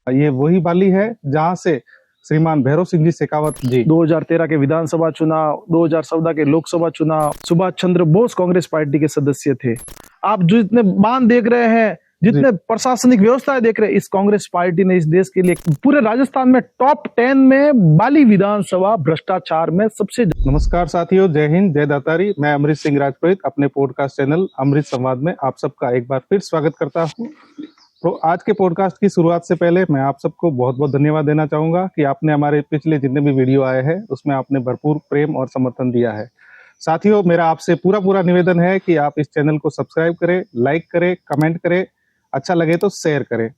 ये वही बाली है जहां से श्रीमान भैरव सिंह जी शेखावत जी 2013 के विधानसभा चुनाव, 2014 के लोकसभा चुनाव, सुभाष चंद्र बोस कांग्रेस पार्टी के सदस्य थे। आप जो इतने बांध देख रहे हैं, जितने प्रशासनिक व्यवस्थाएं देख रहे हैं, इस कांग्रेस पार्टी ने इस देश के लिए पूरे राजस्थान में टॉप 10 में बाली विधानसभा भ्रष्टाचार में सबसे। नमस्कार साथियों, जय हिंद, जय दातारी। मैं अमृत सिंह राजपुरोहित अपने पॉडकास्ट चैनल अमृत संवाद में आप सबका एक बार फिर स्वागत करता हूं। तो आज के पॉडकास्ट की शुरुआत से पहले मैं आप सबको बहुत बहुत धन्यवाद देना चाहूंगा कि आपने हमारे पिछले जितने भी वीडियो आए हैं उसमें आपने भरपूर प्रेम और समर्थन दिया है। साथियों, मेरा आपसे पूरा निवेदन है कि आप इस चैनल को सब्सक्राइब करें, लाइक करें, कमेंट करें, अच्छा लगे तो शेयर करें।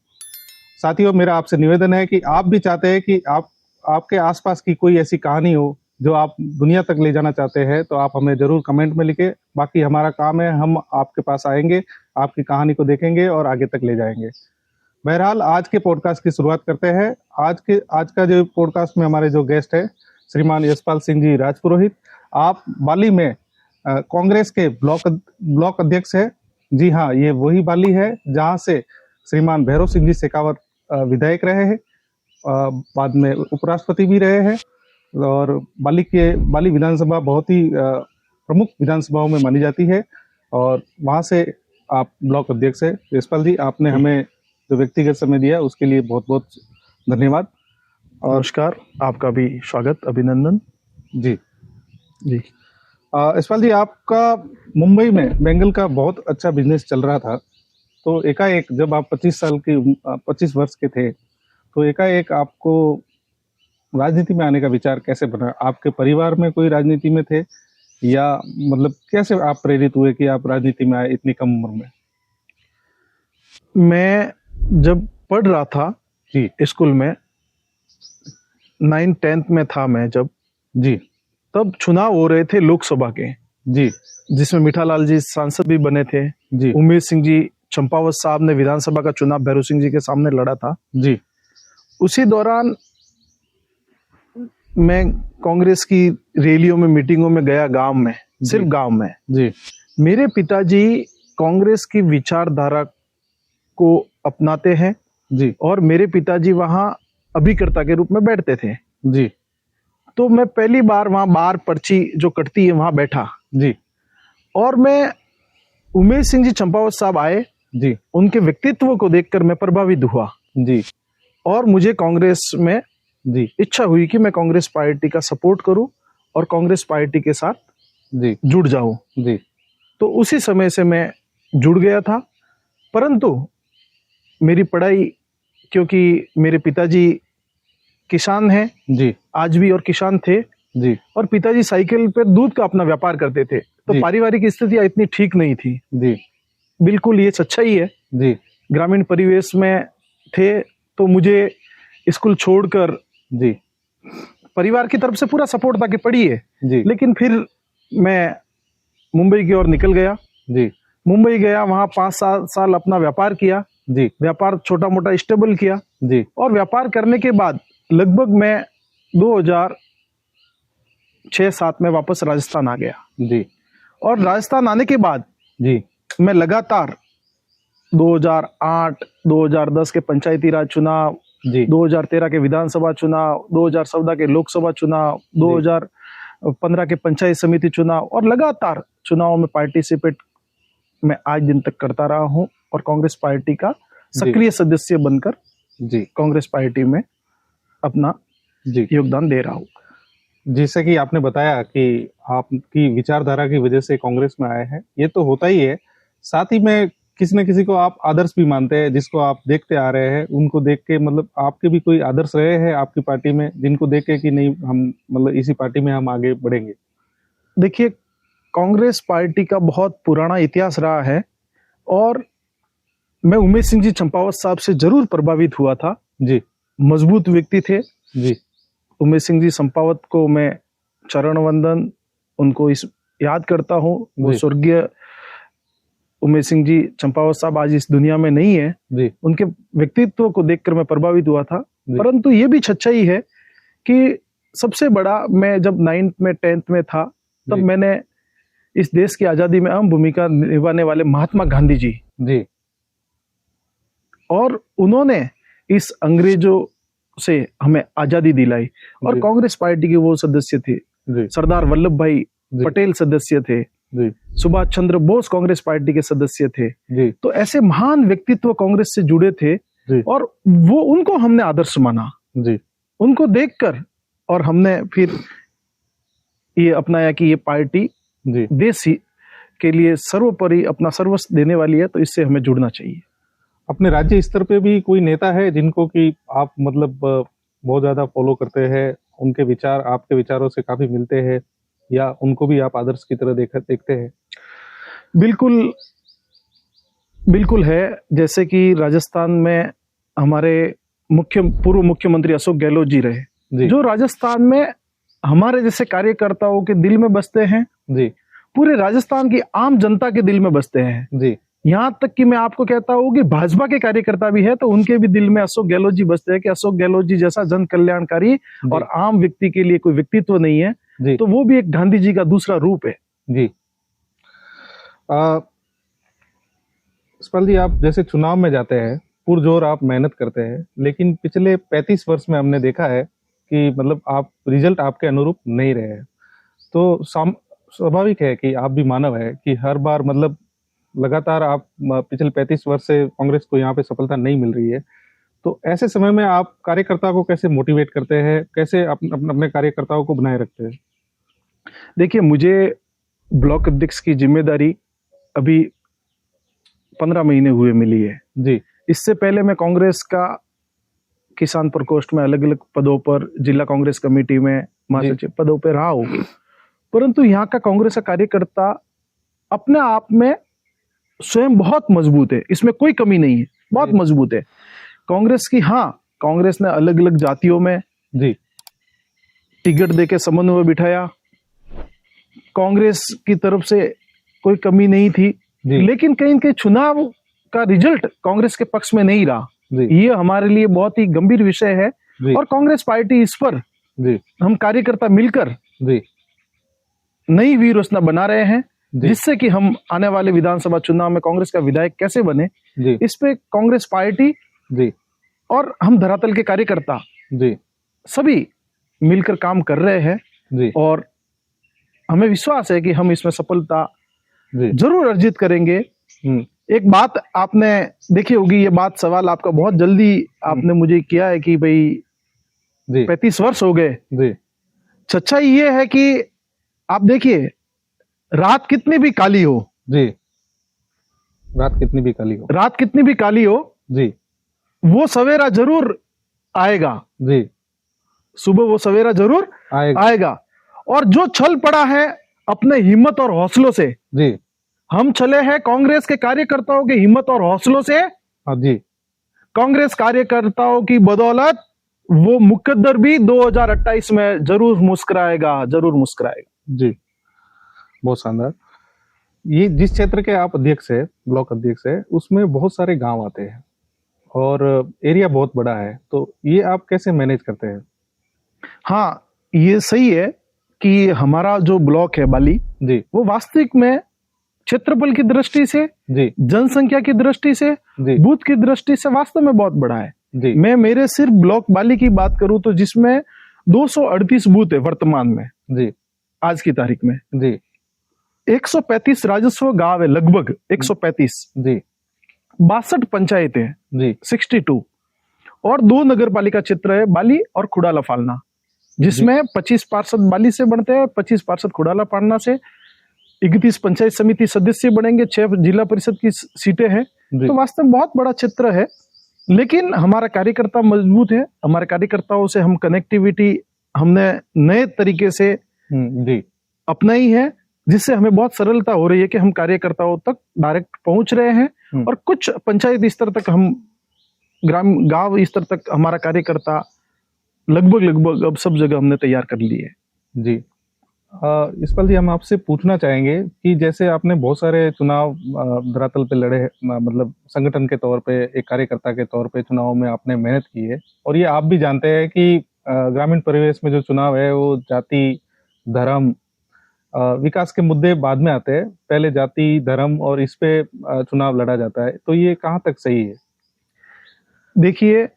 साथियों, मेरा आपसे निवेदन है कि आप भी चाहते हैं कि आपके आसपास की कोई ऐसी कहानी हो जो आप दुनिया तक ले जाना चाहते हैं, तो आप हमें जरूर कमेंट में लिखें। बाकी हमारा काम है, हम आपके पास आएंगे, आपकी कहानी को देखेंगे और आगे तक ले जाएंगे। बहरहाल, आज के पॉडकास्ट की शुरुआत करते हैं। आज का जो पॉडकास्ट में हमारे जो गेस्ट है श्रीमान यशपाल सिंह जी राजपुरोहित। आप बाली में कांग्रेस के ब्लॉक अध्यक्ष है। जी हाँ, ये वही बाली है जहां से श्रीमान भैरव सिंह जी शेखावत विधायक रहे हैं, बाद में उपराष्ट्रपति भी रहे हैं और बाली विधानसभा बहुत ही प्रमुख विधानसभाओं में मानी जाती है और वहां से आप ब्लॉक अध्यक्ष है। यशपाल जी, आपने हमें जो व्यक्तिगत समय दिया उसके लिए बहुत बहुत धन्यवाद। और नमस्कार, आपका भी स्वागत, अभिनंदन। जी जी यशपाल जी, आपका मुंबई में बेंगल का बहुत अच्छा बिजनेस चल रहा था, तो एकाएक जब आप 25 वर्ष के थे, तो एकाएक आपको राजनीति में आने का विचार कैसे बना? आपके परिवार में कोई राजनीति में थे या मतलब कैसे आप प्रेरित हुए कि आप राजनीति में आए इतनी कम उम्र में? मैं जब पढ़ रहा था जी स्कूल में, 9th-10th में था मैं जब, जी, तब चुनाव हो रहे थे लोकसभा के, जी, जिसमें मीठालाल जी सांसद भी बने थे। जी, उमेश सिंह जी चंपावत साहब ने विधानसभा का चुनाव भैरव सिंह जी के सामने लड़ा था। जी, उसी दौरान मैं कांग्रेस की रैलियों में, मीटिंगों में गया, गांव में, सिर्फ गांव में। जी, मेरे पिताजी कांग्रेस की विचारधारा को अपनाते हैं जी, और मेरे पिताजी वहां अभिकर्ता के रूप में बैठते थे। जी, तो मैं पहली बार वहां बार पर्ची जो कटती है वहां बैठा जी, और मैं उमेश सिंह जी चंपावत साहब आए, जी, उनके व्यक्तित्व को देखकर मैं प्रभावित हुआ जी, और मुझे कांग्रेस में जी, इच्छा हुई कि मैं कांग्रेस पार्टी का सपोर्ट करूं और कांग्रेस पार्टी के साथ जी, जुड़ जाऊं। जी, तो उसी समय से मैं जुड़ गया था। परंतु मेरी पढ़ाई, क्योंकि मेरे पिताजी किसान हैं, जी, आज भी, और किसान थे, जी, और पिताजी साइकिल पर दूध का अपना व्यापार करते थे, तो जी, पारिवारिक स्थितियां इतनी ठीक नहीं थी। जी, बिल्कुल, ये सच्चाई है। जी, ग्रामीण परिवेश में थे, तो मुझे स्कूल छोड़कर, जी, परिवार की तरफ से पूरा सपोर्ट था कि पढ़िए, जी, लेकिन फिर मैं मुंबई की ओर निकल गया। जी, मुंबई गया, वहां 5 साल अपना व्यापार किया, जी, व्यापार छोटा मोटा स्टेबल किया, जी, और व्यापार करने के बाद लगभग मैं 2006-07 में वापस राजस्थान आ गया। जी, और राजस्थान आने के बाद जी, मैं लगातार 2008-2010 के पंचायती राज चुनाव, जी, 2013 के विधानसभा चुनाव, 2014 के लोकसभा चुनाव, 2015 के पंचायत समिति चुनाव, और लगातार चुनावों में पार्टिसिपेट मैं आज दिन तक करता रहा हूं और कांग्रेस पार्टी का सक्रिय सदस्य बनकर जी, कांग्रेस पार्टी में अपना जी, योगदान दे रहा हूं। जैसे कि आपने बताया कि आपकी विचारधारा की वजह से कांग्रेस में आए हैं, ये तो होता ही है। साथ ही में किसी न किसी को आप आदर्श भी मानते हैं, जिसको आप देखते आ रहे हैं, उनको देख के मतलब आपके भी कोई आदर्श रहे हैं आपकी पार्टी में, जिनको देख के कि नहीं, हम मतलब इसी पार्टी में हम आगे बढ़ेंगे? देखिए, कांग्रेस पार्टी का बहुत पुराना इतिहास रहा है और मैं उमेश सिंह जी चंपावत साहब से जरूर प्रभावित हुआ था। जी, मजबूत व्यक्ति थे। जी, उमेश सिंह जी चंपावत को मैं चरण वंदन उनको याद करता हूं। वो स्वर्गीय उमेश सिंह जी चंपावत साहब आज इस दुनिया में नहीं है। जी, उनके व्यक्तित्व को देखकर मैं प्रभावित हुआ था। परंतु ये भी सच्चाई है कि सबसे बड़ा, मैं जब 9th में 10th में था, तब मैंने इस देश की आजादी में अहम भूमिका निभाने वाले महात्मा गांधी जी, जी, और उन्होंने इस अंग्रेजों से हमें आजादी दिलाई। और जी। कांग्रेस पार्टी के वो सदस्य थे, जी सरदार वल्लभ भाई जी पटेल सदस्य थे, जी सुभाष चंद्र बोस कांग्रेस पार्टी के सदस्य थे। जी तो ऐसे महान व्यक्तित्व कांग्रेस से जुड़े थे जी और वो उनको हमने आदर्श माना, जी उनको देखकर, और हमने फिर ये अपनाया कि ये पार्टी जी। देश के लिए सर्वोपरि अपना सर्वस्व देने वाली है, तो इससे हमें जुड़ना चाहिए। अपने राज्य स्तर पे भी कोई नेता है जिनको कि आप मतलब बहुत ज्यादा फॉलो करते हैं, उनके विचार आपके विचारों से काफी मिलते हैं, या उनको भी आप आदर्श की तरह देखते हैं? बिल्कुल बिल्कुल है। जैसे कि राजस्थान में हमारे पूर्व मुख्यमंत्री अशोक गहलोत जी रहे, जी जो राजस्थान में हमारे जैसे कार्यकर्ताओं के दिल में बसते हैं, जी पूरे राजस्थान की आम जनता के दिल में बसते हैं। जी यहाँ तक कि मैं आपको कहता हूँ कि भाजपा के कार्यकर्ता भी है तो उनके भी दिल में अशोक गहलोत जी बसते हैं, कि अशोक गहलोत जी जैसा जन कल्याणकारी और आम व्यक्ति के लिए कोई व्यक्तित्व नहीं है, जी तो वो भी एक गांधी जी का दूसरा रूप है। जी। यशपाल जी, आप जैसे चुनाव में जाते हैं, पुरजोर आप मेहनत करते हैं, लेकिन पिछले 35 वर्ष में हमने देखा है कि मतलब आप रिजल्ट आपके अनुरूप नहीं रहे हैं। तो स्वाभाविक है कि आप भी मानव है कि हर बार मतलब लगातार आप पिछले 35 वर्ष से कांग्रेस को यहाँ पे सफलता नहीं मिल रही है। तो ऐसे समय में आप कार्यकर्ता को कैसे मोटिवेट करते हैं, कैसे अपने कार्यकर्ताओं को बनाए रखते हैं? देखिए, मुझे ब्लॉक अध्यक्ष की जिम्मेदारी अभी 15 महीने हुए मिली है जी। इससे पहले मैं कांग्रेस का किसान प्रकोष्ठ में अलग अलग पदों पर, जिला कांग्रेस कमेटी में महासचिव पदों पर रहा हूं, परंतु यहाँ का कांग्रेस का कार्यकर्ता अपने आप में स्वयं बहुत मजबूत है, इसमें कोई कमी नहीं है, बहुत मजबूत है कांग्रेस की। हाँ, कांग्रेस ने अलग अलग जातियों में जी टिकट देके समन्वय बिठाया, कांग्रेस की तरफ से कोई कमी नहीं थी, लेकिन कहीं न कहीं चुनाव का रिजल्ट कांग्रेस के पक्ष में नहीं रहा। ये हमारे लिए बहुत ही गंभीर विषय है और कांग्रेस पार्टी इस पर हम कार्यकर्ता मिलकर नई व्यूह रचना बना रहे हैं, जिससे कि हम आने वाले विधानसभा चुनाव में कांग्रेस का विधायक कैसे बने, इस पे कांग्रेस पार्टी और हम धरातल के कार्यकर्ता सभी मिलकर काम कर रहे हैं और हमें विश्वास है कि हम इसमें सफलता जरूर अर्जित करेंगे। एक बात आपने देखी होगी, ये बात सवाल आपका बहुत जल्दी आपने मुझे किया है कि भाई 35 वर्ष हो गए। सच्चाई ये है कि आप देखिए, रात कितनी भी काली हो, रात कितनी भी काली हो, वो सवेरा जरूर आएगा। सुबह वो सवेरा जरूर आएगा। और जो छल पड़ा है अपने हिम्मत और हौसलों से, हम चले हैं कांग्रेस के कार्यकर्ताओं की हिम्मत और हौसलों से। कांग्रेस कार्यकर्ताओं की बदौलत वो मुकद्दर भी 2028 में जरूर मुस्कुराएगा। जी, बहुत शानदार। ये जिस क्षेत्र के आप अध्यक्ष है, ब्लॉक अध्यक्ष है, उसमें बहुत सारे गांव आते हैं और एरिया बहुत बड़ा है, तो ये आप कैसे मैनेज करते हैं? हाँ, ये सही है कि हमारा जो ब्लॉक है बाली, वो वास्तविक में क्षेत्रफल की दृष्टि से, जनसंख्या की दृष्टि से, बूथ की दृष्टि से वास्तव में बहुत बड़ा है। मैं मेरे सिर्फ ब्लॉक बाली की बात करूं तो जिसमें 238 बूथ है वर्तमान में, आज की तारीख में 135 राजस्व गांव है, लगभग 135, 62 पंचायतें, 62, और 2 नगर पालिका क्षेत्र है, बाली और खुडाला फालना, जिसमें 25 पार्षद बाली से बनते हैं, 25 पार्षद खुडाला फालना से, 31 पंचायत समिति सदस्य बनेंगे, 6 जिला परिषद की सीटें हैं। तो वास्तव में बहुत बड़ा क्षेत्र है, लेकिन हमारा कार्यकर्ता मजबूत है। हमारे कार्यकर्ताओं से हम कनेक्टिविटी हमने नए तरीके से अपनाई है, जिससे हमें बहुत सरलता हो रही है कि हम कार्यकर्ताओं तक डायरेक्ट पहुंच रहे हैं और कुछ पंचायत स्तर तक, हम गांव स्तर तक हमारा कार्यकर्ता लगभग अब सब जगह हमने तैयार कर ली है। जी, यशपाल जी, हम आपसे पूछना चाहेंगे कि जैसे आपने बहुत सारे चुनाव धरातल पे लड़े, मतलब संगठन के तौर पे, एक कार्यकर्ता के तौर पे चुनाव में आपने मेहनत की है, और ये आप भी जानते हैं कि ग्रामीण परिवेश में जो चुनाव है वो जाति, धर्म, विकास के मुद्दे बाद में आते हैं, पहले जाति, धर्म और इस पे चुनाव लड़ा जाता है, तो ये कहाँ तक सही है? देखिए,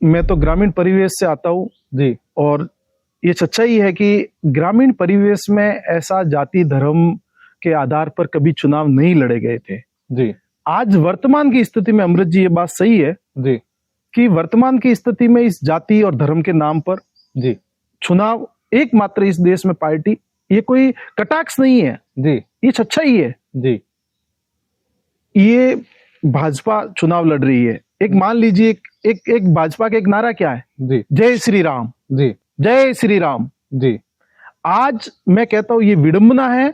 मैं तो ग्रामीण परिवेश से आता हूँ जी और ये सच्चाई है कि ग्रामीण परिवेश में ऐसा जाति धर्म के आधार पर कभी चुनाव नहीं लड़े गए थे। जी आज वर्तमान की स्थिति में अमृत जी ये बात सही है जी कि वर्तमान की स्थिति में इस जाति और धर्म के नाम पर जी चुनाव एकमात्र इस देश में पार्टी, ये कोई कटाक्ष नहीं है, जी ये सच्चाई है। जी ये भाजपा चुनाव लड़ रही है। एक मान लीजिए एक भाजपा का एक नारा क्या है? जी जय श्री राम, जी जय श्री राम। जी आज मैं कहता हूं ये विडंबना है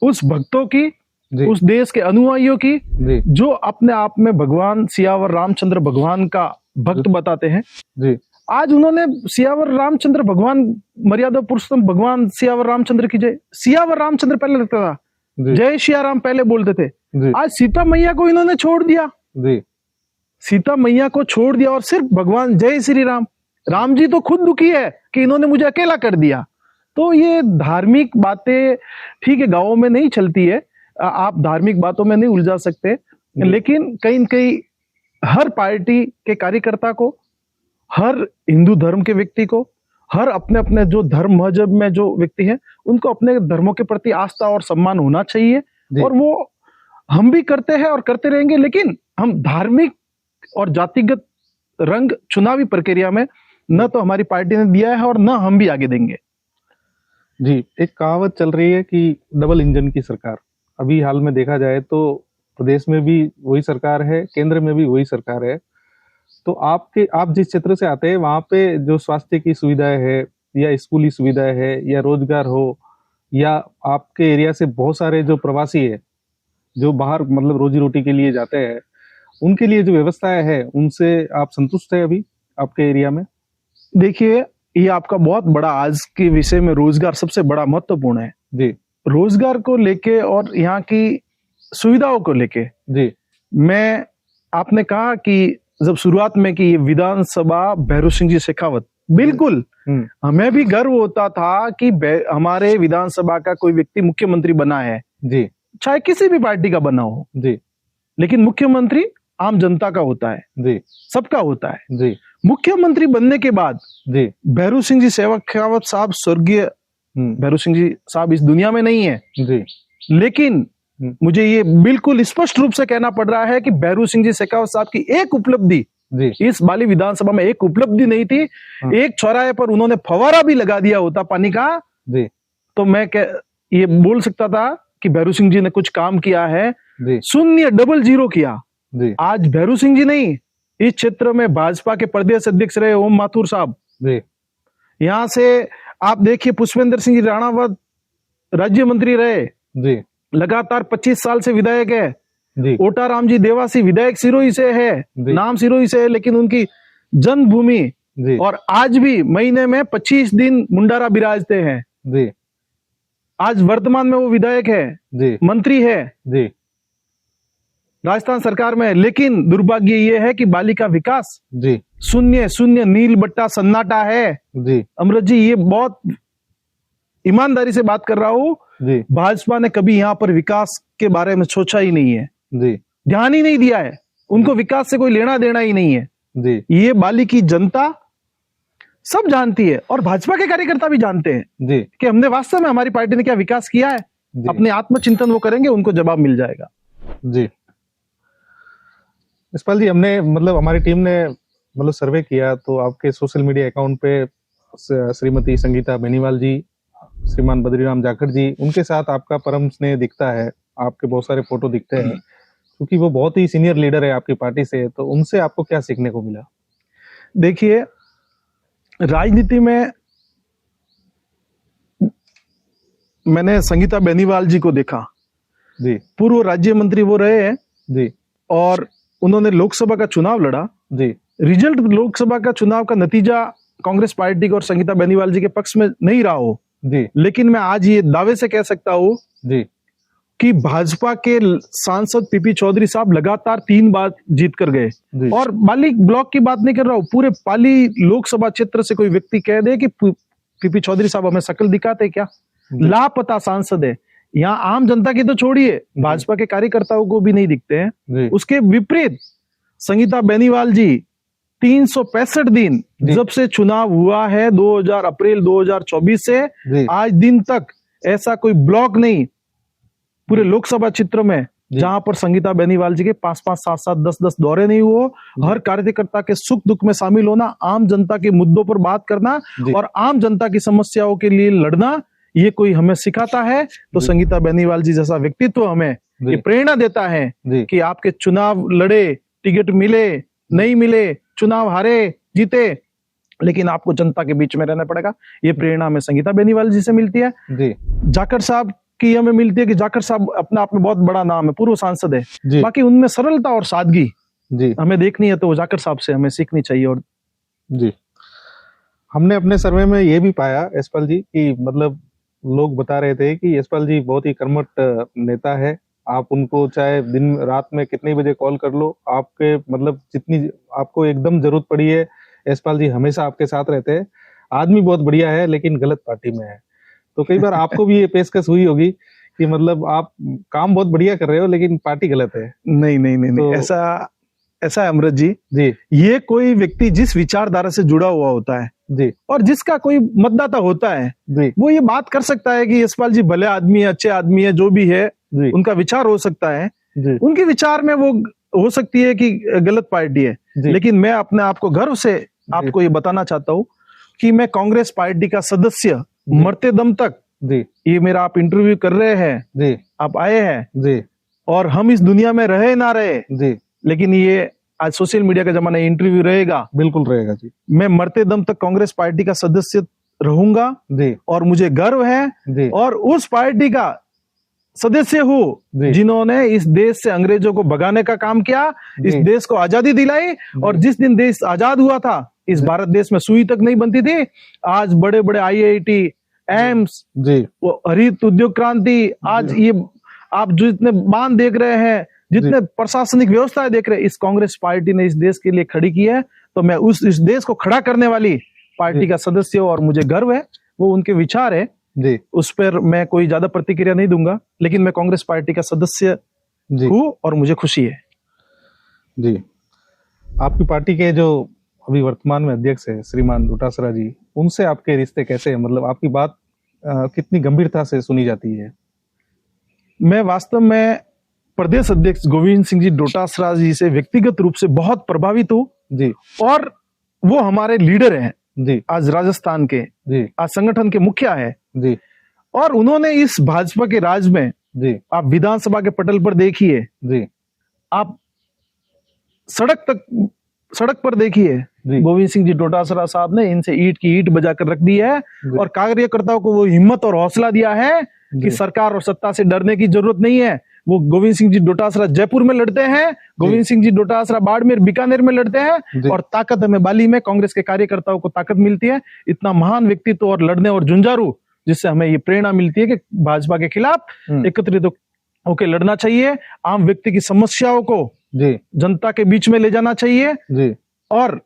उस भक्तों की, जी उस देश के अनुयायियों की जी जो अपने आप में भगवान सियावर रामचंद्र भगवान का भक्त बताते हैं। जी आज उन्होंने सियावर रामचंद्र भगवान, मर्यादा पुरुषोत्तम भगवान सियावर रामचंद्र की जय, सियावर रामचंद्र पहले लगता था, जी जय सिया राम पहले बोलते थे। जी आज सीता मैया को इन्होंने छोड़ दिया, जी सीता मैया को छोड़ दिया और सिर्फ भगवान जय श्री राम। राम जी तो खुद दुखी है कि इन्होंने मुझे अकेला कर दिया। तो ये धार्मिक बातें ठीक है गांवों में नहीं चलती है, आप धार्मिक बातों में नहीं उलझा सकते, लेकिन कहीं न कहीं हर पार्टी के कार्यकर्ता को, हर हिंदू धर्म के व्यक्ति को, हर अपने अपने जो धर्म मजहब में जो व्यक्ति है उनको अपने धर्मों के प्रति आस्था और सम्मान होना चाहिए और वो हम भी करते हैं और करते रहेंगे। लेकिन हम धार्मिक और जातिगत रंग चुनावी प्रक्रिया में न तो हमारी पार्टी ने दिया है और न हम भी आगे देंगे। जी, एक कहावत चल रही है कि डबल इंजन की सरकार। अभी हाल में देखा जाए तो प्रदेश में भी वही सरकार है, केंद्र में भी वही सरकार है। तो आप जिस क्षेत्र से आते हैं वहां पे जो स्वास्थ्य की सुविधाएं है या स्कूली सुविधाएं है या रोजगार हो या आपके एरिया से बहुत सारे जो प्रवासी है जो बाहर मतलब रोजी रोटी के लिए जाते हैं, उनके लिए जो व्यवस्थाएं है उनसे आप संतुष्ट है अभी आपके एरिया में? देखिए, ये आपका बहुत बड़ा आज के विषय में रोजगार सबसे बड़ा महत्वपूर्ण है। जी रोजगार को लेके और यहाँ की सुविधाओं को लेके जी मैं, आपने कहा कि जब शुरुआत में कि ये विधानसभा भैरू सिंह जी शेखावत, बिल्कुल हमें भी गर्व होता था कि हमारे विधानसभा का कोई व्यक्ति मुख्यमंत्री बना है, जी चाहे किसी भी पार्टी का बना हो, जी लेकिन मुख्यमंत्री आम जनता का होता है, जी सबका होता है। जी मुख्यमंत्री बनने के बाद जी भैरू सिंह जी शेखावत साहब, स्वर्गीय भैरू सिंह जी साहब इस दुनिया में नहीं है, जी लेकिन मुझे ये बिल्कुल स्पष्ट रूप से कहना पड़ रहा है कि भैरू सिंह जी शेखावत साहब की एक उपलब्धि जी इस बाली विधानसभा में, एक उपलब्धि नहीं थी। एक चौराहे पर उन्होंने फवारा भी लगा दिया होता पानी का, जी तो मैं ये बोल सकता था कि भैरू सिंह जी ने कुछ काम किया है। जी 000 किया। जी आज भैरू सिंह जी नहीं, इस क्षेत्र में भाजपा के प्रदेश अध्यक्ष रहे ओम माथुर साहब, जी यहां से आप देखिए पुष्पेंद्र सिंह जी राणावत राज्य मंत्री रहे, जी लगातार 25 साल से विधायक है। जी ओटाराम जी देवासी विधायक सिरोही से है, नाम सिरोही से है, लेकिन उनकी जन्मभूमि, जी और आज भी महीने में 25 दिन मुंडारा बिराजते हैं। जी आज वर्तमान में वो विधायक है, जी मंत्री है जी राजस्थान सरकार में। लेकिन दुर्भाग्य ये है कि बाली का विकास जी शून्य शून्य, नील बट्टा सन्नाटा है। जी अमृत जी, ये बहुत ईमानदारी से बात कर रहा हूं, जी भाजपा ने कभी यहां पर विकास के बारे में सोचा ही नहीं है, जी ध्यान ही नहीं दिया है, उनको विकास से कोई लेना देना ही नहीं है। जी ये बाली की जनता सब जानती है और भाजपा के कार्यकर्ता भी जानते हैं जी कि हमने वास्तव में, हमारी पार्टी ने क्या विकास किया है। जी। अपने आत्मचिंतन वो करेंगे, उनको जवाब मिल जाएगा। जी यशपाल जी, हमने मतलब हमारी टीम ने मतलब सर्वे किया तो आपके सोशल मीडिया अकाउंट पे श्रीमती संगीता बेनीवाल जी, श्रीमान बद्रीराम जाखड़ जी, उनके साथ आपका परम स्नेह दिखता है, आपके बहुत सारे फोटो दिखते हैं, क्योंकि वो बहुत ही सीनियर लीडर है आपकी पार्टी से। तो उनसे आपको क्या सीखने को मिला? देखिए, राजनीति में मैंने संगीता बेनीवाल जी को देखा, जी पूर्व राज्य मंत्री वो रहे हैं जी, और उन्होंने लोकसभा का चुनाव लड़ा। जी रिजल्ट लोकसभा का चुनाव का नतीजा कांग्रेस पार्टी के और संगीता बेनीवाल जी के पक्ष में नहीं रहा हो, जी लेकिन मैं आज ये दावे से कह सकता हूं जी कि भाजपा के सांसद पीपी चौधरी साहब लगातार 3 बार जीत कर गए। जी। और पाली ब्लॉक की बात नहीं कर रहा हूं, पूरे पाली लोकसभा क्षेत्र से कोई व्यक्ति कह दे कि पीपी चौधरी साहब हमें शकल दिखाते क्या, लापता सांसद है। यहाँ आम जनता की तो छोड़िए, भाजपा के कार्यकर्ताओं को भी नहीं दिखते हैं। जी उसके विपरीत संगीता बेनीवाल जी 365 दिन जी। जब से चुनाव हुआ है 2000 अप्रैल 2024 से जी। आज दिन तक ऐसा कोई ब्लॉक नहीं पूरे लोकसभा क्षेत्र में जी। जहां पर संगीता बेनीवाल जी के 5-5, 7-7, 10-10 दौरे नहीं हुए। हर कार्यकर्ता के सुख दुख में शामिल होना, आम जनता के मुद्दों पर बात करना जी। और आम जनता की समस्याओं के लिए लड़ना, ये कोई हमें सिखाता है तो जी। संगीता बेनीवाल जी जैसा व्यक्तित्व हमें जी। ये प्रेरणा देता है जी। कि आपके चुनाव लड़े, टिकट मिले नहीं मिले, चुनाव हारे जीते, लेकिन आपको जनता के बीच में रहना पड़ेगा। ये प्रेरणा हमें संगीता बेनीवाल जी से मिलती है। जी। जाखड़ साहब की हमें मिलती है कि जाखड़ साहब अपने आप में बहुत बड़ा नाम है, पूर्व सांसद है, जी। बाकी उनमें सरलता और सादगी जी। हमें देखनी है तो वो जाखड़ साहब से हमें सीखनी चाहिए। और जी, हमने अपने सर्वे में ये भी पाया यशपाल जी कि मतलब लोग बता रहे थे कि यशपाल जी बहुत ही कर्मठ नेता है। आप उनको चाहे दिन रात में कितने बजे कॉल कर लो, आपके मतलब जितनी आपको एकदम जरूरत पड़ी है, यशपाल जी हमेशा आपके साथ रहते हैं। आदमी बहुत बढ़िया है लेकिन गलत पार्टी में है। तो कई बार आपको भी ये पेशकश हुई होगी कि मतलब आप काम बहुत बढ़िया कर रहे हो लेकिन पार्टी गलत है। नहीं नहीं नहीं, तो- नहीं ऐसा है अमृत जी, जी। ये कोई व्यक्ति जिस विचारधारा से जुड़ा हुआ होता है जी। और जिसका कोई मतदाता होता है जी। वो ये बात कर सकता है कि यशपाल जी भले आदमी है, अच्छे आदमी है, जो भी है जी। उनका विचार हो सकता है, जी। उनके विचार में वो हो सकती है कि गलत पार्टी है, जी। लेकिन मैं अपने आप को गर्व से आपको ये बताना चाहता हूँ कि मैं कांग्रेस पार्टी का सदस्य मरते दम तक, जी। ये मेरा आप इंटरव्यू कर रहे हैं, जी। आप आए हैं जी। और हम इस दुनिया में रहे ना रहे, जी। लेकिन ये आज सोशल मीडिया का जमाना, इंटरव्यू रहेगा, बिल्कुल रहेगा जी। मैं मरते दम तक कांग्रेस पार्टी का सदस्य रहूंगा जी। और मुझे गर्व है जी। और उस पार्टी का सदस्य हूँ जी। जिन्होंने इस देश से अंग्रेजों को भगाने का काम किया, इस जी। देश को आजादी दिलाई। और जिस दिन देश आजाद हुआ था, इस भारत देश में सुई तक नहीं बनती थी, आज बड़े बड़े IIT, एम्स, जी। वो हरित उद्योग क्रांति, आज ये आप जो इतने बांध देख रहे हैं, जितने प्रशासनिक व्यवस्थाएं देख रहे हैं, इस कांग्रेस पार्टी ने इस देश के लिए खड़ी की है। तो मैं इस देश को खड़ा करने वाली पार्टी का सदस्य हूं और मुझे गर्व है, वो उनके विचार है, जी। उस पर मैं कोई ज्यादा प्रतिक्रिया नहीं दूंगा, लेकिन मैं कांग्रेस पार्टी का सदस्य जी। हूं और मुझे खुशी है। जी। आपकी पार्टी के जो अभी वर्तमान में अध्यक्ष है श्रीमान डोटासरा जी, उनसे आपके रिश्ते कैसे हैं? मतलब आपकी बात कितनी गंभीरता से सुनी जाती है? मैं वास्तव में प्रदेश अध्यक्ष गोविंद सिंह जी डोटासरा जी से व्यक्तिगत रूप से बहुत प्रभावित हूँ जी। और वो हमारे लीडर हैं जी। आज राजस्थान के, जी। आज संगठन के मुखिया है जी। और उन्होंने इस भाजपा के राज में, जी। आप विधानसभा के पटल पर देखिए, जी। आप सड़क पर देखिए, जी। गोविंद सिंह जी डोटासरा साहब ने इनसे ईंट की ईंट बजाकर रख दी है जी। और कार्यकर्ताओं को वो हिम्मत और हौसला दिया है कि जी। सरकार और सत्ता से डरने की जरूरत नहीं है। वो गोविंद सिंह जी डोटासरा जयपुर में लड़ते हैं, गोविंद सिंह जी डोटासरा बाड़मेर, बीकानेर में लड़ते जी। हैं और ताकत हमें बाली में कांग्रेस के कार्यकर्ताओं को ताकत मिलती है। इतना महान व्यक्तित्व और लड़ने और जुंजारू, जिससे हमें ये प्रेरणा मिलती है कि भाजपा के खिलाफ एकत्रित होकर लड़ना चाहिए, आम व्यक्ति की समस्याओं को जी। जनता के बीच में ले जाना चाहिए। जी। और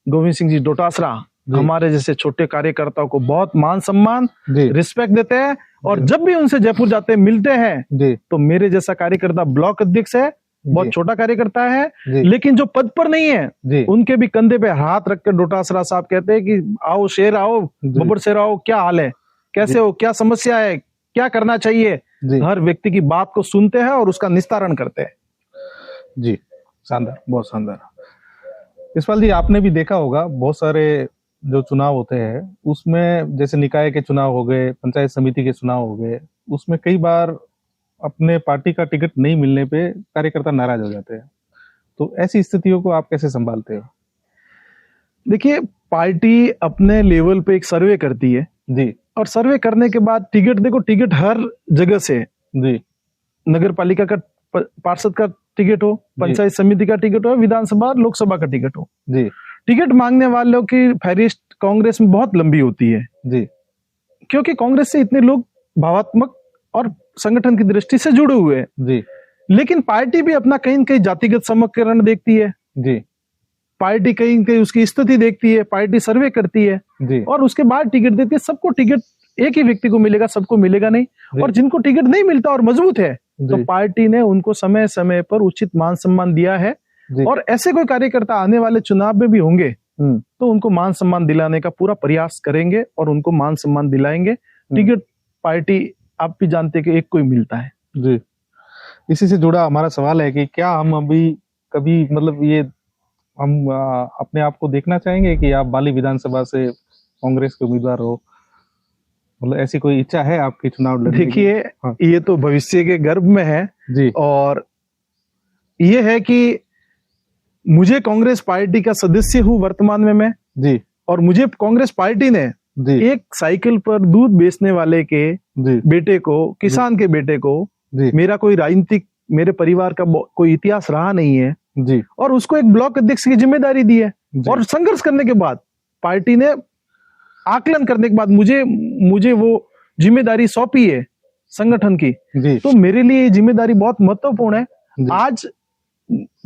गोविंद सिंह जी डोटासरा हमारे जैसे छोटे कार्यकर्ताओं को बहुत मान सम्मान, जी। रिस्पेक्ट देते हैं और जब भी उनसे जयपुर जाते हैं, मिलते हैं, जी। तो मेरे जैसा कार्यकर्ता ब्लॉक अध्यक्ष है, बहुत जी। छोटा कार्यकर्ता है, जी। लेकिन जो पद पर नहीं है, जी। उनके भी कंधे पे हाथ रखकर डोटासरा साहब कहते हैं कि आओ शेर आओ, जी। बब्बर शेर आओ, क्या हाल है, कैसे हो, क्या समस्या है, क्या करना चाहिए। जी। हर व्यक्ति की बात को सुनते हैं और उसका निस्तारण करते हैं। जी, शानदार, बहुत शानदार। यशपाल जी, आपने भी देखा होगा बहुत सारे जो चुनाव होते हैं उसमें, जैसे निकाय के चुनाव हो गए, पंचायत समिति के चुनाव हो गए, उसमें कई बार अपने पार्टी का टिकट नहीं मिलने पे कार्यकर्ता नाराज हो जाते हैं। तो ऐसी स्थितियों को आप कैसे संभालते हो? देखिए, पार्टी अपने लेवल पे एक सर्वे करती है जी। और सर्वे करने के बाद टिकट, देखो टिकट हर जगह से, जी। नगर पालिका का पार्षद का टिकट हो, पंचायत समिति का टिकट हो, विधानसभा लोकसभा का टिकट हो, जी। टिकट मांगने वालों की फहरिस्त कांग्रेस में बहुत लंबी होती है। जी। क्योंकि कांग्रेस से इतने लोग भावात्मक और संगठन की दृष्टि से जुड़े हुए हैं। जी। लेकिन पार्टी भी अपना कहीं न कहीं जातिगत समीकरण देखती है, जी। पार्टी कहीं न कहीं उसकी स्थिति देखती है, पार्टी सर्वे करती है जी। और उसके बाद टिकट देती है। सबको टिकट एक ही व्यक्ति को मिलेगा, सबको मिलेगा नहीं। और जिनको टिकट नहीं मिलता और मजबूत है, तो पार्टी ने उनको समय समय पर उचित मान सम्मान दिया है जी। और ऐसे कोई कार्यकर्ता आने वाले चुनाव में भी होंगे हम्म, तो उनको मान सम्मान दिलाने का पूरा प्रयास करेंगे और उनको मान सम्मान दिलाएंगे। टिकट पार्टी आप भी जानते हैं कि एक कोई मिलता है। जी। इसी से जुड़ा हमारा सवाल है कि क्या हम अभी कभी मतलब ये हम अपने आप को देखना चाहेंगे कि आप बाली विधानसभा से कांग्रेस के उम्मीदवार हो, मतलब ऐसी कोई इच्छा है आपकी चुनाव लड़ने की? देखिए, हाँ। ये तो भविष्य के गर्भ में है जी और ये है कि मुझे कांग्रेस पार्टी का सदस्य हूं वर्तमान में मैं, जी और मुझे कांग्रेस पार्टी ने जी एक साइकिल पर दूध बेचने वाले के जी बेटे को, किसान के बेटे को, जी मेरा कोई राजनीतिक, मेरे परिवार का कोई इतिहास रहा नहीं है, जी और उसको एक ब्लॉक अध्यक्ष की जिम्मेदारी दी है। जी। और संघर्ष करने के बाद पार्टी ने आकलन करने के बाद मुझे वो जिम्मेदारी सौंपी है संगठन की। जी तो मेरे लिए ये जिम्मेदारी बहुत महत्वपूर्ण है। जी। आज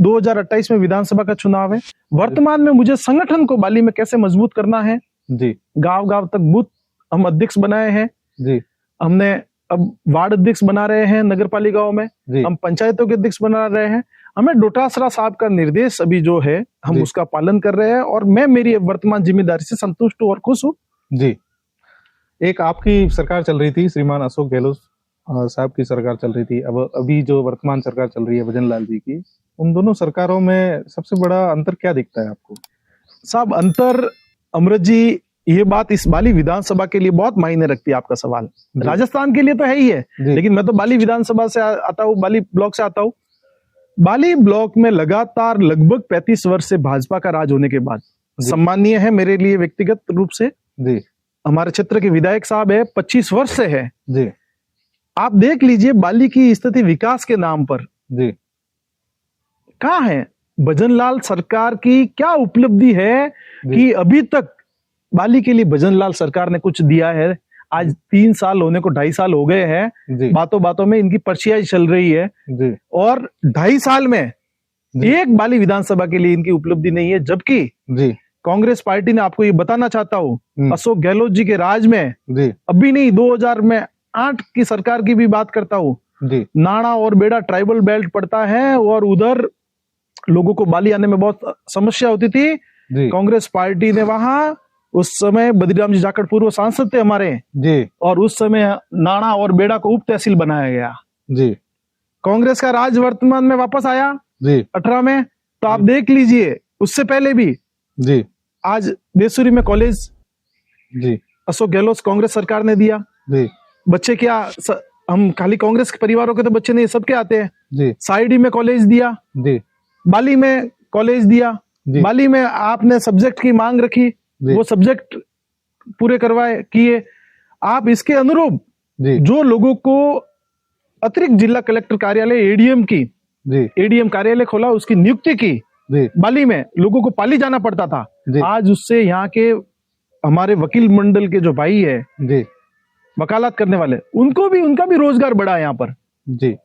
2028 में विधानसभा का चुनाव है। वर्तमान में मुझे संगठन को बाली में कैसे मजबूत करना है, जी गांव गांव तक बूथ हम अध्यक्ष बनाए हैं, जी हमने अब वार्ड अध्यक्ष बना रहे हैं नगर पालिकाओं में, जी हम पंचायतों के अध्यक्ष बना रहे हैं। हमें डोटासरा साहब का निर्देश अभी जो है हम जी। उसका पालन कर रहे हैं और मैं मेरी वर्तमान जिम्मेदारी से संतुष्ट हूँ और खुश हूँ। जी। एक आपकी सरकार चल रही थी, श्रीमान अशोक गहलोत साहब की सरकार चल रही थी, अब अभी जो वर्तमान सरकार चल रही है भजन लाल जी की, उन दोनों सरकारों में सबसे बड़ा अंतर क्या दिखता है आपको? साहब, अंतर, अमृत जी, ये बात इस बाली विधानसभा के लिए बहुत मायने रखती है आपका सवाल। जी। राजस्थान के लिए तो है ही है, जी। लेकिन मैं तो बाली विधानसभा से आता हूँ, बाली ब्लॉक से आता हूँ। बाली ब्लॉक में लगातार लगभग 35 वर्ष से भाजपा का राज होने के बाद जी। सम्मानीय है मेरे लिए व्यक्तिगत रूप से। जी हमारे क्षेत्र के विधायक साहब है, 25 वर्ष से है। जी आप देख लीजिए बाली की स्थिति विकास के नाम पर जी कहाँ है। भजनलाल सरकार की क्या उपलब्धि है कि अभी तक बाली के लिए भजनलाल सरकार ने कुछ दिया है? आज 3 साल होने को 2.5 साल हो गए हैं, जी बातों बातों में इनकी पर्चियां चल रही है जी और 2.5 साल में जी। एक बाली विधानसभा के लिए इनकी उपलब्धि नहीं है। जबकि जी कांग्रेस पार्टी ने, आपको ये बताना चाहता हूं, अशोक गहलोत जी के राज में जी अभी नहीं, 2008 की सरकार की भी बात करता हूं, जी नाड़ा और बेड़ा ट्राइबल बेल्ट पड़ता है और उधर लोगों को बाली आने में बहुत समस्या होती थी। जी कांग्रेस पार्टी ने वहां, उस समय बद्रीराम जी जाखड़ पूर्व सांसद थे हमारे, जी और उस समय नाड़ा और बेड़ा को उप तहसील बनाया गया। जी कांग्रेस का राज वर्तमान में वापस आया जी 18 में, तो आप देख लीजिए उससे पहले भी जी आज देसूरी में कॉलेज जी अशोक गहलोत कांग्रेस सरकार ने दिया। जी बच्चे क्या हम खाली कांग्रेस के परिवारों के तो बच्चे नहीं, सबके आते हैं। जी साइडी में कॉलेज दिया, जी बाली में कॉलेज दिया, जी। बाली में आपने सब्जेक्ट की मांग रखी, जी। वो सब्जेक्ट पूरे करवाए किए। आप इसके अनुरूप जी जो लोगों को अतिरिक्त जिला कलेक्टर कार्यालय एडीएम की, जी एडीएम कार्यालय खोला, उसकी नियुक्ति की। जी बाली में लोगों को पाली जाना पड़ता था, जी आज उससे यहाँ के हमारे वकील मंडल के जो भाई है, जी वकालत करने वाले, उनका भी रोजगार बढ़ा यहाँ पर। जी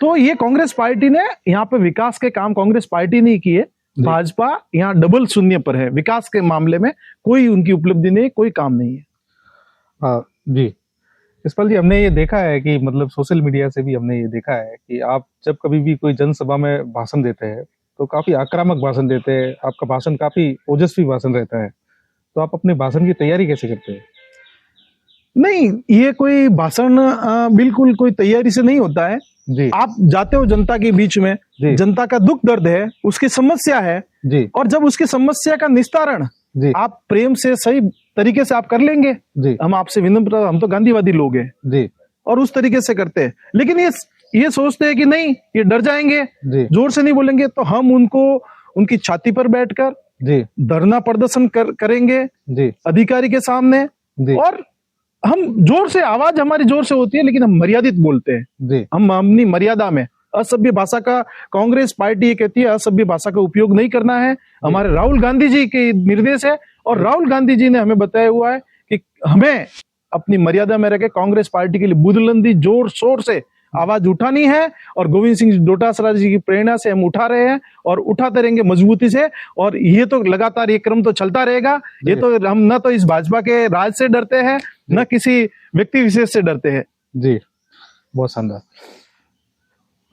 तो ये कांग्रेस पार्टी ने यहाँ पे विकास के काम कांग्रेस पार्टी नहीं किए, भाजपा यहाँ डबल शून्य पर है। विकास के मामले में कोई उनकी उपलब्धि नहीं, कोई काम नहीं है। हाँ जी। यशपाल जी, हमने ये देखा है कि मतलब सोशल मीडिया से भी हमने ये देखा है कि आप जब कभी भी कोई जनसभा में भाषण देते हैं तो काफी आक्रामक भाषण देते हैं, आपका भाषण काफी ओजस्वी भाषण रहता है, तो आप अपने भाषण की तैयारी कैसे करते हैं? नहीं, ये कोई भाषण बिल्कुल कोई तैयारी से नहीं होता है जी। आप जाते हो जनता के बीच में, जी। जनता का दुख दर्द है, उसकी समस्या है जी और जब उसकी समस्या का निस्तारण जी आप प्रेम से सही तरीके से आप कर लेंगे, जी हम आपसे विनम्र, हम तो गांधीवादी लोग हैं जी और उस तरीके से करते हैं। लेकिन ये सोचते हैं कि नहीं, ये डर जाएंगे, जी जोर से नहीं बोलेंगे, तो हम उनको उनकी छाती पर बैठकर जी धरना प्रदर्शन करेंगे जी अधिकारी के सामने। जी और हम जोर से, आवाज हमारी जोर से होती है, लेकिन हम मर्यादित बोलते हैं। जी हम अपनी मर्यादा में, असभ्य भाषा का, कांग्रेस पार्टी ये कहती है असभ्य भाषा का उपयोग नहीं करना है। हमारे राहुल गांधी जी के निर्देश है और राहुल गांधी जी ने हमें बताया हुआ है कि हमें अपनी मर्यादा में रहकर कांग्रेस पार्टी के लिए बुलंदी जोर शोर से आवाज उठानी है। और गोविंद सिंह डोटासरा जी की प्रेरणा से हम उठा रहे हैं और उठाते रहेंगे मजबूती से। और ये तो लगातार ये क्रम तो चलता रहेगा। ये तो हम न तो इस भाजपा के राज से डरते हैं, न किसी व्यक्ति विशेष से डरते हैं। जी, बहुत शानदार।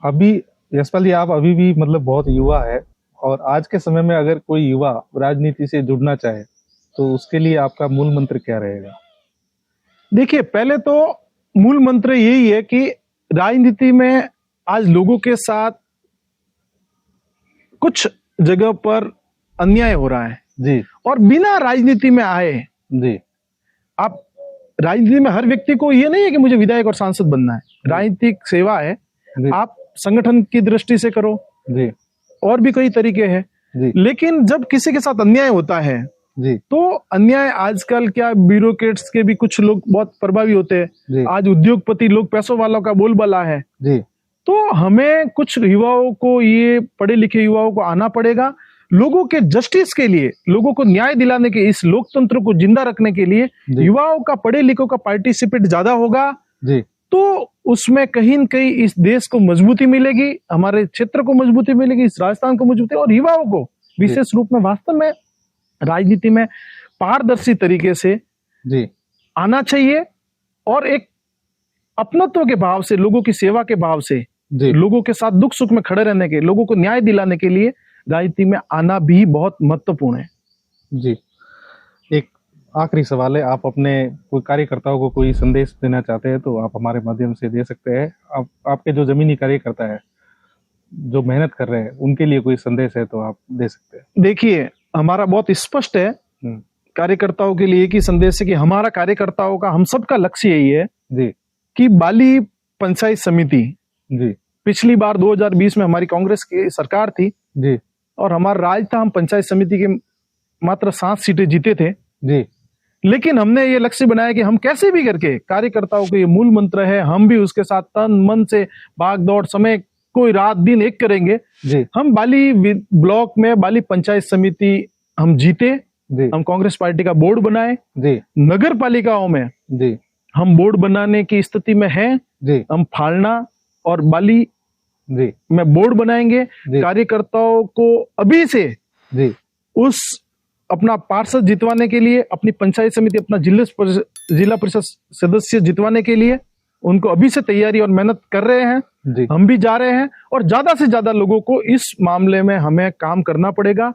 अभी यशपाल जी, आप अभी भी मतलब बहुत युवा है, और आज के समय में अगर कोई युवा राजनीति से जुड़ना चाहे तो उसके लिए आपका मूल मंत्र क्या रहेगा? देखिए, पहले तो मूल मंत्र यही है कि राजनीति में आज लोगों के साथ कुछ जगह पर अन्याय हो रहा है, जी और बिना राजनीति में आए, जी आप राजनीति में हर व्यक्ति को ये नहीं है कि मुझे विधायक और सांसद बनना है। राजनीतिक सेवा है, जी आप संगठन की दृष्टि से करो, जी और भी कई तरीके हैं। जी लेकिन जब किसी के साथ अन्याय होता है जी तो अन्याय, आजकल क्या ब्यूरोक्रेट्स के भी कुछ लोग बहुत प्रभावी होते जी। हैं, आज उद्योगपति लोग, पैसों वालों का बोलबाला है। जी तो हमें कुछ युवाओं को, ये पढ़े लिखे युवाओं को आना पड़ेगा, लोगों के जस्टिस के लिए, लोगों को न्याय दिलाने के, इस लोकतंत्र को जिंदा रखने के लिए जी। युवाओं का, पढ़े लिखों का पार्टिसिपेट ज्यादा होगा, जी तो उसमें कहीं न कहीं इस देश को मजबूती मिलेगी, हमारे क्षेत्र को मजबूती मिलेगी, इस राजस्थान को मजबूती, और युवाओं को विशेष रूप में वास्तव में राजनीति में पारदर्शी तरीके से जी आना चाहिए, और एक अपनत्व के भाव से, लोगों की सेवा के भाव से, जी लोगों के साथ दुख सुख में खड़े रहने के, लोगों को न्याय दिलाने के लिए राजनीति में आना भी बहुत महत्वपूर्ण है। जी। एक आखिरी सवाल है, आप अपने कोई कार्यकर्ताओं को कोई संदेश देना चाहते हैं तो आप हमारे माध्यम से दे सकते हैं। आपके जो जमीनी कार्यकर्ता है, जो मेहनत कर रहे हैं, उनके लिए कोई संदेश है तो आप दे सकते हैं। देखिए, हमारा बहुत स्पष्ट है कार्यकर्ताओं के लिए, कि संदेश है कि हमारा कार्यकर्ताओं का, हम सबका लक्ष्य यही है जी कि बाली पंचायत समिति, जी पिछली बार 2020 में हमारी कांग्रेस की सरकार थी जी और हमारा राज था, हम पंचायत समिति के मात्र 7 सीटें जीते थे। जी लेकिन हमने ये लक्ष्य बनाया कि हम कैसे भी करके, कार्यकर्ताओं को ये मूल मंत्र है, हम भी उसके साथ तन मन से भाग दौड़, समय कोई रात दिन एक करेंगे। जी हम बाली ब्लॉक में बाली पंचायत समिति हम जीते, जी हम कांग्रेस पार्टी का बोर्ड बनाए, जी नगर पालिकाओं में जी हम बोर्ड बनाने की स्थिति में हैं, जी हम फालना और बाली जी में बोर्ड बनाएंगे। जी। कार्यकर्ताओं को अभी से जी उस अपना पार्षद जितवाने के लिए, अपनी पंचायत समिति, अपना जिला परिषद सदस्य जितवाने के लिए उनको अभी से तैयारी और मेहनत कर रहे हैं। जी हम भी जा रहे हैं, और ज्यादा से ज्यादा लोगों को इस मामले में हमें काम करना पड़ेगा,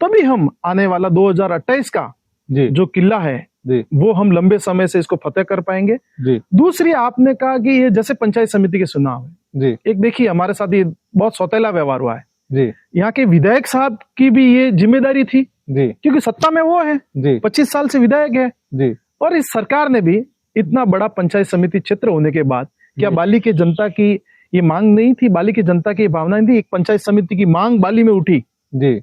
तभी हम आने वाला 2028 का जी जो किला है जी वो हम लंबे समय से इसको फतेह कर पाएंगे। जी दूसरी, आपने कहा कि ये जैसे पंचायत समिति के चुनाव है, जी एक देखिए हमारे साथ ये बहुत सौतेला व्यवहार हुआ है। जी यहाँ के विधायक साहब की भी ये जिम्मेदारी थी, जी क्योंकि सत्ता में वो है, जी 25 साल से विधायक है, जी और इस सरकार ने भी इतना बड़ा पंचायत समिति क्षेत्र होने के बाद, क्या बाली के जनता की ये मांग नहीं थी, बाली की जनता की भावना नहीं थी, एक पंचायत समिति की मांग बाली में उठी। जी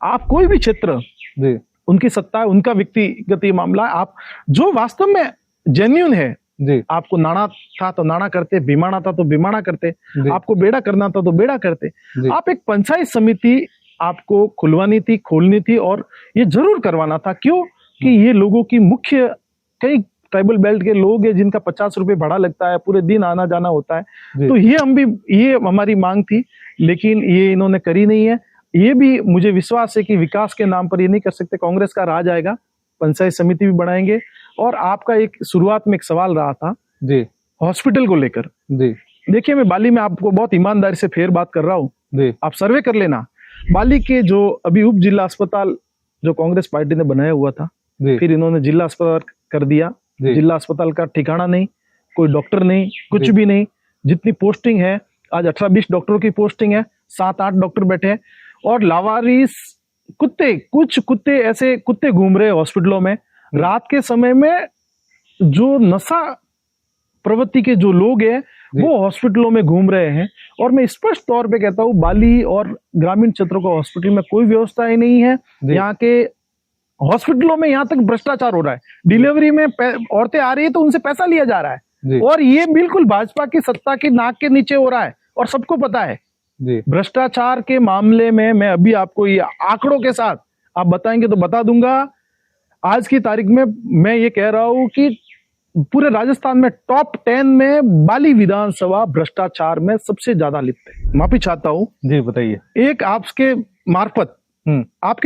आप कोई भी क्षेत्र, जी उनकी सत्ता है, उनका व्यक्तिगत ये मामला है, आप जो वास्तव में जेन्युइन है, जी आपको नाना था तो नाना करते, बीमाना था तो बीमाना करते, जी। आपको बेड़ा करना था तो बेड़ा करते। जी। आप एक पंचायत समिति आपको खुलवानी थी, खोलनी थी, और ये जरूर करवाना था। क्यों? कि ये लोगों की मुख्य, कई ट्राइबल बेल्ट के लोग हैं जिनका 50 रुपए भाड़ा लगता है, पूरे दिन आना जाना होता है। तो ये हमारी मांग थी, लेकिन ये इन्होंने करी नहीं है। ये भी मुझे विश्वास है कि विकास के नाम पर ये नहीं कर सकते। कांग्रेस का राज आएगा, पंचायत समिति भी बनाएंगे। और आपका एक शुरुआत में एक सवाल रहा था जी हॉस्पिटल को लेकर। जी देखिए, मैं बाली में आपको बहुत ईमानदारी से फेर बात कर रहा हूँ, जी आप सर्वे कर लेना। बाली के जो अभी उप जिला अस्पताल जो कांग्रेस पार्टी ने बनाया हुआ था, जी फिर इन्होंने जिला अस्पताल कर दिया। जी। जिला अस्पताल का ठिकाना नहीं, कोई डॉक्टर नहीं, कुछ जी। भी नहीं। जितनी पोस्टिंग है, आज 18-20 डॉक्टरों की पोस्टिंग है, 7-8 डॉक्टर बैठे हैं, और लावारिस कुत्ते, कुछ कुत्ते ऐसे कुत्ते घूम रहे हैं हॉस्पिटलों में। रात के समय में जो नशा प्रवृत्ति के जो लोग हैं वो हॉस्पिटलों में घूम रहे हैं। और मैं स्पष्ट तौर पे कहता हूँ, बाली और ग्रामीण क्षेत्रों का हॉस्पिटल में कोई व्यवस्था ही नहीं है। यहाँ के हॉस्पिटलों में यहाँ तक भ्रष्टाचार हो रहा है। डिलीवरी में औरतें आ रही है तो उनसे पैसा लिया जा रहा है, और ये बिल्कुल भाजपा की सत्ता की नाक के नीचे हो रहा है, और सबको पता है। भ्रष्टाचार के मामले में मैं अभी आपको ये आंकड़ों के साथ, आप बताएंगे तो बता दूंगा। आज की तारीख में मैं ये कह रहा हूं कि पूरे राजस्थान में टॉप 10 में बाली विधानसभा भ्रष्टाचार में सबसे ज्यादा लिप्त है। माफी चाहता हूं। जी बताइए। एक आपके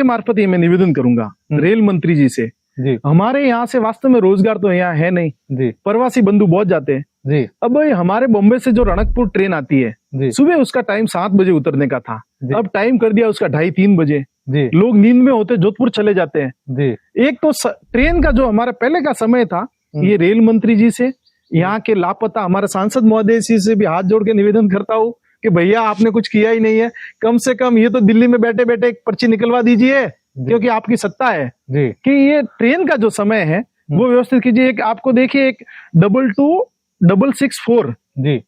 मार्फत ये मैं निवेदन करूंगा रेल मंत्री जी से। जी। हमारे यहाँ से वास्तव में रोजगार तो यहाँ है नहीं, जी। प्रवासी बंधु बहुत जाते हैं, जी अब भाई हमारे बॉम्बे से जो रणकपुर ट्रेन आती है, जी सुबह उसका टाइम 7 बजे उतरने का था, जी अब टाइम कर दिया उसका 2:30-3 बजे। जी लोग नींद में होते जोधपुर चले जाते हैं। जी एक तो ट्रेन का जो हमारा पहले का समय था, ये रेल मंत्री जी से, यहाँ के लापता हमारे सांसद महोदय जी से भी हाथ जोड़ के निवेदन करता हूँ कि भैया आपने कुछ किया ही नहीं है, कम से कम ये तो दिल्ली में बैठे बैठे एक पर्ची निकलवा दीजिए, क्योंकि आपकी सत्ता है जी कि ये ट्रेन का जो समय है वो व्यवस्थित कीजिए। एक आपको देखिए, एक 22-664 जी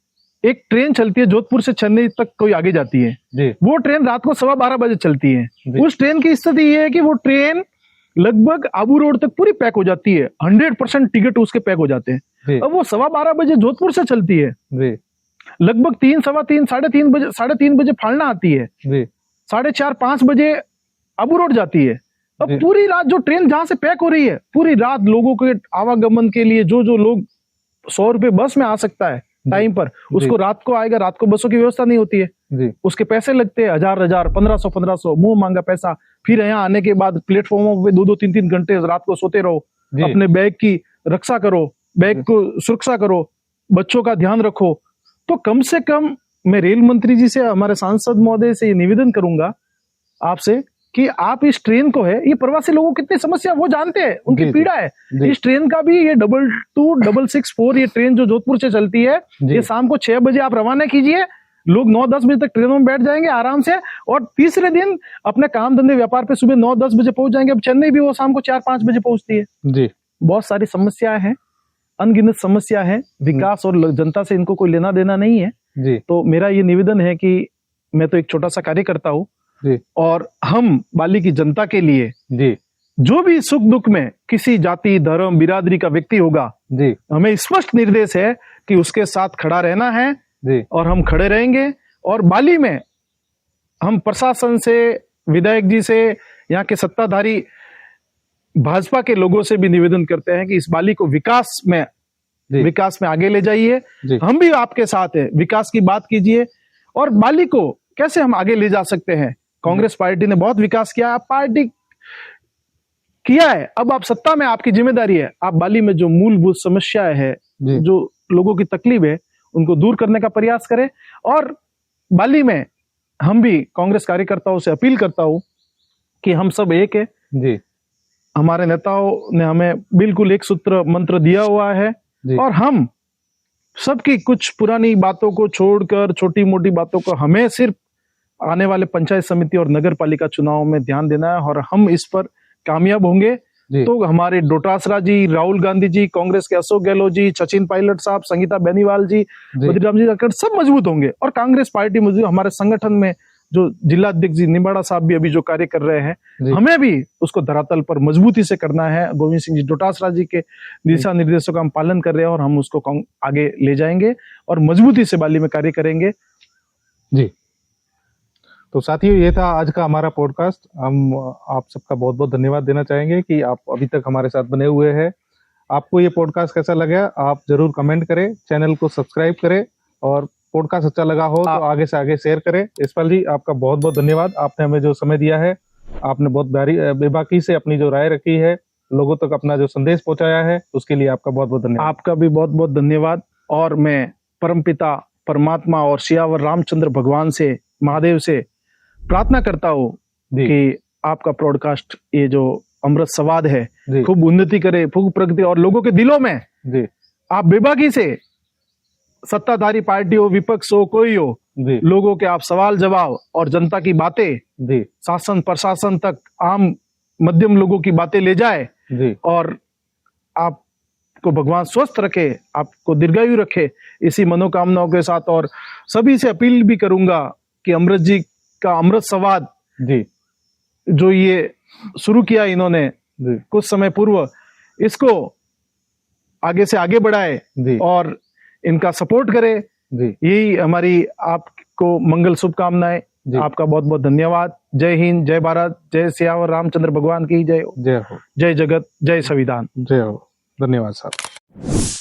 एक ट्रेन चलती है जोधपुर से चेन्नई तक, कोई आगे जाती है, जी वो ट्रेन रात को 12:15 बजे चलती है। जी। उस ट्रेन की स्थिति ये है कि वो ट्रेन लगभग आबू रोड तक पूरी पैक हो जाती है, 100% टिकट उसके पैक हो जाते हैं। जी अब वो 12:15 बजे जोधपुर से चलती है, जी लगभग 3, 3:15, 3:30 बजे फालना आती है, जी 4:30-5 बजे आबू रोड जाती है। अब जी। पूरी रात जो ट्रेन जहां से पैक हो रही है, पूरी रात लोगों के आवागमन के लिए जो लोग 100 रुपए बस में आ सकता है टाइम पर, उसको रात को आएगा, रात को बसों की व्यवस्था नहीं होती है, जी उसके पैसे लगते हैं 1000, 1500 मुंह मांगा पैसा। फिर यहाँ आने के बाद प्लेटफॉर्मों पे 2-3 घंटे रात को सोते रहो, जी। अपने बैग की रक्षा करो, बैग को सुरक्षा करो, बच्चों का ध्यान रखो। तो कम से कम मैं रेल मंत्री जी से, हमारे सांसद महोदय से ये निवेदन करूंगा आपसे कि आप इस ट्रेन को है, ये प्रवासी लोगों की कितनी समस्या वो जानते हैं, उनकी जी, जी, पीड़ा है। जी। इस ट्रेन का भी ये 22-664 ये ट्रेन जो जोधपुर से चलती है, जी। ये शाम को 6 बजे आप रवाना कीजिए, लोग 9-10 बजे तक ट्रेनों में बैठ जाएंगे आराम से, और तीसरे दिन अपने काम धंधे व्यापार पे सुबह 9-10 बजे पहुंच जाएंगे। अब चेन्नई भी वो शाम को 4-5 बजे पहुंचती है। जी बहुत सारी समस्या है, अनगिनत समस्या है, विकास और जनता से इनको कोई लेना देना नहीं है। जी तो मेरा ये निवेदन है कि मैं तो एक छोटा सा कार्यकर्ता हूँ, जी और हम बाली की जनता के लिए जी जो भी सुख दुख में किसी जाति, धर्म, बिरादरी का व्यक्ति होगा, जी हमें स्पष्ट निर्देश है कि उसके साथ खड़ा रहना है, जी और हम खड़े रहेंगे। और बाली में हम प्रशासन से, विधायक जी से, यहाँ के सत्ताधारी भाजपा के लोगों से भी निवेदन करते हैं कि इस बाली को विकास में आगे ले जाइए। जी। हम भी आपके साथ है, विकास की बात कीजिए। और बाली को कैसे हम आगे ले जा सकते हैं? कांग्रेस पार्टी ने बहुत विकास किया, आप पार्टी किया है, अब आप सत्ता में, आपकी जिम्मेदारी है, आप बाली में जो मूलभूत समस्याएं है, जी। जो लोगों की तकलीफ है, उनको दूर करने का प्रयास करें। और बाली में हम भी कांग्रेस कार्यकर्ताओं से अपील करता हूं कि हम सब एक है। जी हमारे नेताओं ने हमें बिल्कुल एक सूत्र मंत्र दिया हुआ है, जी। और हम सबकी कुछ पुरानी बातों को छोड़कर, छोटी मोटी बातों को, हमें सिर्फ आने वाले पंचायत समिति और नगर पालिका चुनाव में ध्यान देना है, और हम इस पर कामयाब होंगे तो हमारे डोटासरा जी, राहुल गांधी जी, कांग्रेस के अशोक गहलोत जी, सचिन पायलट साहब, संगीता बेनीवाल जी, बद्रीराम जी सब मजबूत होंगे, और कांग्रेस पार्टी मजबूत। हमारे संगठन में जो जिलाध्यक्ष जी निम्बाड़ा साहब भी अभी जो कार्य कर रहे हैं, हमें भी उसको धरातल पर मजबूती से करना है। गोविंद सिंह जी डोटासरा जी के दिशा निर्देशों का हम पालन कर रहे हैं, और हम उसको आगे ले जाएंगे और मजबूती से बाली में कार्य करेंगे। जी। तो साथियों, ये था आज का हमारा पॉडकास्ट। हम आप सबका बहुत बहुत धन्यवाद देना चाहेंगे कि आप अभी तक हमारे साथ बने हुए हैं। आपको ये पॉडकास्ट कैसा लगा आप जरूर कमेंट करें, चैनल को सब्सक्राइब करें, और पॉडकास्ट अच्छा लगा हो तो आगे से आगे शेयर करें। यशपाल जी, आपका बहुत बहुत धन्यवाद, आपने हमें जो समय दिया है, आपने बहुत बेबाकी से अपनी जो राय रखी है, लोगों तक अपना जो संदेश पहुंचाया है, उसके लिए आपका बहुत बहुत धन्यवाद। आपका भी बहुत बहुत धन्यवाद। और मैं परमपिता परमात्मा और सियावर रामचंद्र भगवान से, महादेव से प्रार्थना करता हूँ कि आपका पॉडकास्ट, ये जो अमृत संवाद है, खूब उन्नति करे, खूब प्रगति, और लोगों के दिलों में आप बेबाकी से, सत्ताधारी पार्टी हो, विपक्ष हो, कोई हो, लोगों के आप सवाल जवाब और जनता की बातें शासन प्रशासन तक, आम मध्यम लोगों की बातें ले जाए, और आपको भगवान स्वस्थ रखे, आपको दीर्घायु रखे, इसी मनोकामनाओं के साथ। और सभी से अपील भी करूंगा कि अमृत जी का अमृत संवाद जो ये शुरू किया इन्होंने कुछ समय पूर्व, इसको आगे से आगे बढ़ाए और इनका सपोर्ट करे। यही हमारी आपको मंगल शुभकामनाएं। आपका बहुत बहुत धन्यवाद। जय हिंद, जय भारत, जय सियावर रामचंद्र भगवान की जय हो, जय जगत, जय संविधान, जय हो। धन्यवाद साहब।